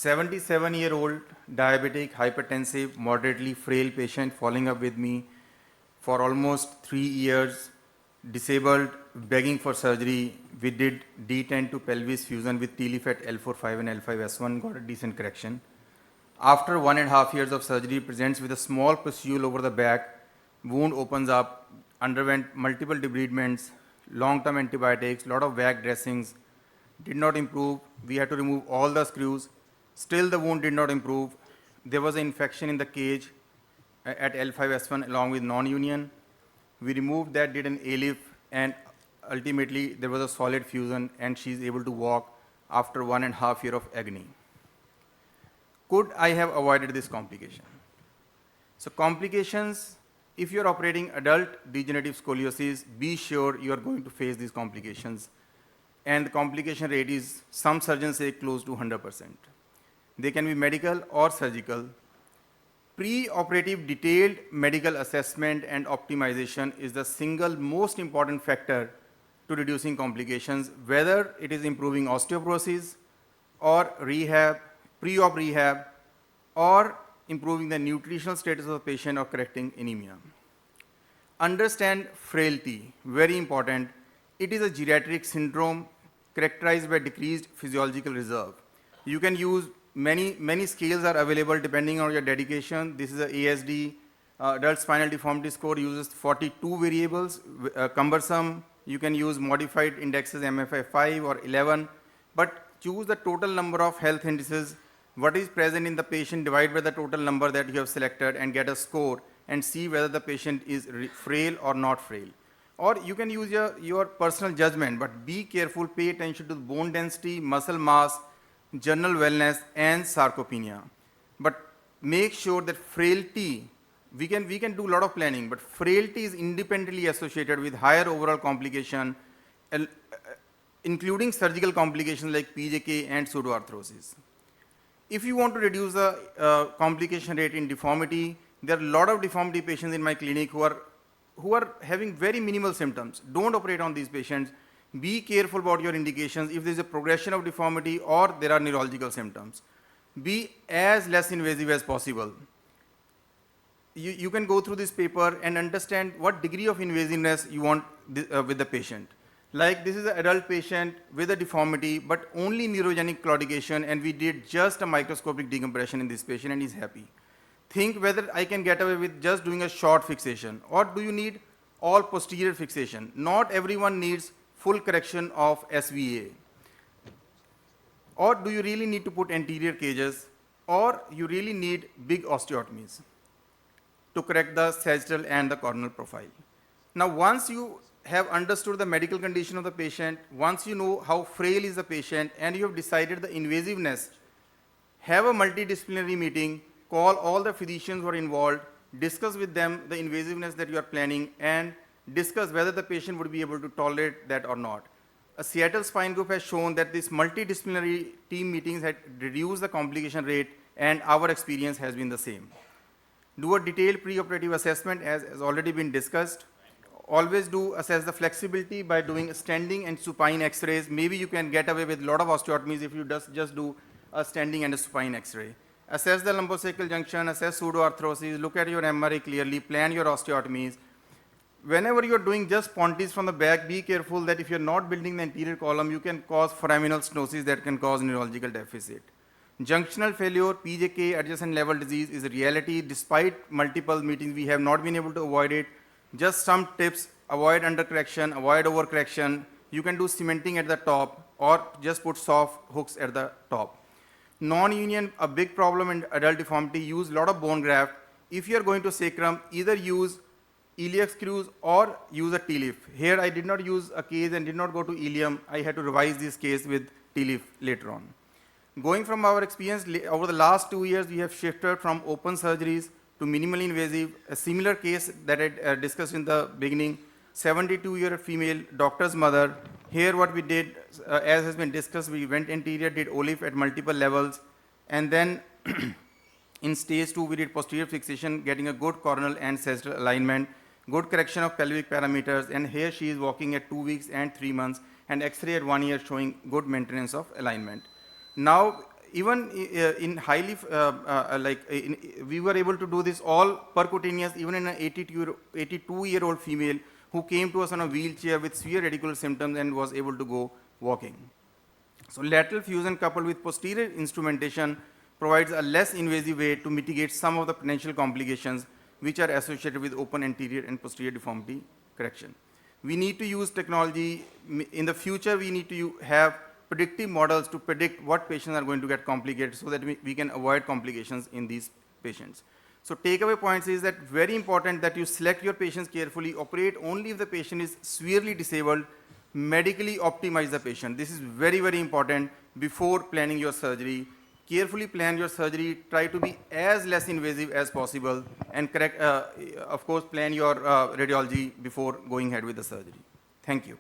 77-year-old diabetic, hypertensive, moderately frail patient following up with me for almost 3 years, disabled, begging for surgery. We did D10 to pelvis fusion with TLIF at L4-5 and L5-S1, got a decent correction. After 1.5 years of surgery, presents with a small pustule over the back, wound opens up, underwent multiple debridements, long-term antibiotics, lot of VAC dressings, did not improve. We had to remove all the screws. Still the wound did not improve. There was an infection in the cage at L5-S1 along with non-union. We removed that, did an ALIF, and ultimately there was a solid fusion and she's able to walk after 1.5 years of agony. Could I have avoided this complication? So complications, if you're operating adult degenerative scoliosis, be sure you are going to face these complications. And the complication rate is, some surgeons say, close to 100%. They can be medical or surgical. Pre-operative detailed medical assessment and optimization is the single most important factor to reducing complications, whether it is improving osteoporosis or rehab, pre-op rehab, or improving the nutritional status of the patient or correcting anemia. Understand frailty, very important. It is a geriatric syndrome characterized by decreased physiological reserve. You can use many scales are available depending on your dedication. This is a ASD, adult spinal deformity score, uses 42 variables, cumbersome. You can use modified indexes MFI 5 or 11, but choose the total number of health indices, what is present in the patient, divide by the total number that you have selected and get a score and see whether the patient is frail or not frail. Or you can use your personal judgment, but be careful, pay attention to bone density, muscle mass, general wellness, and sarcopenia. But make sure that frailty, we can do a lot of planning, but frailty is independently associated with higher overall complication, including surgical complications like PJK and pseudoarthrosis. If you want to reduce the complication rate in deformity, there are a lot of deformity patients in my clinic who are having very minimal symptoms. Don't operate on these patients. Be careful about your indications if there is a progression of deformity or there are neurological symptoms. Be as less invasive as possible. You can go through this paper and understand what degree of invasiveness you want with the patient. Like, this is an adult patient with a deformity, but only neurogenic claudication, and we did just a microscopic decompression in this patient and he's happy. Think whether I can get away with just doing a short fixation, or do you need all posterior fixation? Not everyone needs full correction of SVA. Or do you really need to put anterior cages, or you really need big osteotomies to correct the sagittal and the coronal profile? Now, once you have understood the medical condition of the patient, once you know how frail is the patient, and you have decided the invasiveness, have a multidisciplinary meeting, call all the physicians who are involved, discuss with them the invasiveness that you are planning, and discuss whether the patient would be able to tolerate that or not. A Seattle spine group has shown that this multidisciplinary team meetings had reduced the complication rate, and our experience has been the same. Do a detailed preoperative assessment, as has already been discussed. Always do assess the flexibility by doing standing and supine x-rays. Maybe you can get away with a lot of osteotomies if you just do a standing and a supine x-ray. Assess the lumbosacral junction, assess pseudoarthrosis, look at your MRI clearly, plan your osteotomies. Whenever you're doing just pontis from the back, be careful that if you're not building the anterior column, you can cause foraminal stenosis that can cause neurological deficit. Junctional failure, PJK, adjacent level disease is a reality. Despite multiple meetings, we have not been able to avoid it. Just some tips: avoid undercorrection, avoid overcorrection. You can do cementing at the top, or just put soft hooks at the top. Non-union, a big problem in adult deformity, use a lot of bone graft. If you are going to sacrum, either use iliac screws or use a TLIF. Here I did not use a case and did not go to ilium. I had to revise this case with TLIF later on. Going from our experience, over the last 2 years, we have shifted from open surgeries to minimally invasive. A similar case that I discussed in the beginning, 72-year female, doctor's mother. Here what we did, as has been discussed, we went anterior, did OLIF at multiple levels, and then in stage 2, we did posterior fixation, getting a good coronal and sagittal alignment, good correction of pelvic parameters, and here she is walking at 2 weeks and 3 months, and X-ray at 1 year showing good maintenance of alignment. Now, even in highly, we were able to do this all percutaneous, even in an 82-year-old female who came to us on a wheelchair with severe radicular symptoms and was able to go walking. So lateral fusion coupled with posterior instrumentation provides a less invasive way to mitigate some of the potential complications which are associated with open anterior and posterior deformity correction. We need to use technology. In the future, we need to have predictive models to predict what patients are going to get complicated so that we can avoid complications in these patients. So takeaway points is that very important that you select your patients carefully, operate only if the patient is severely disabled, medically optimize the patient. This is very, very important before planning your surgery. Carefully plan your surgery, try to be as less invasive as possible, and correct, of course, plan your radiology before going ahead with the surgery. Thank you.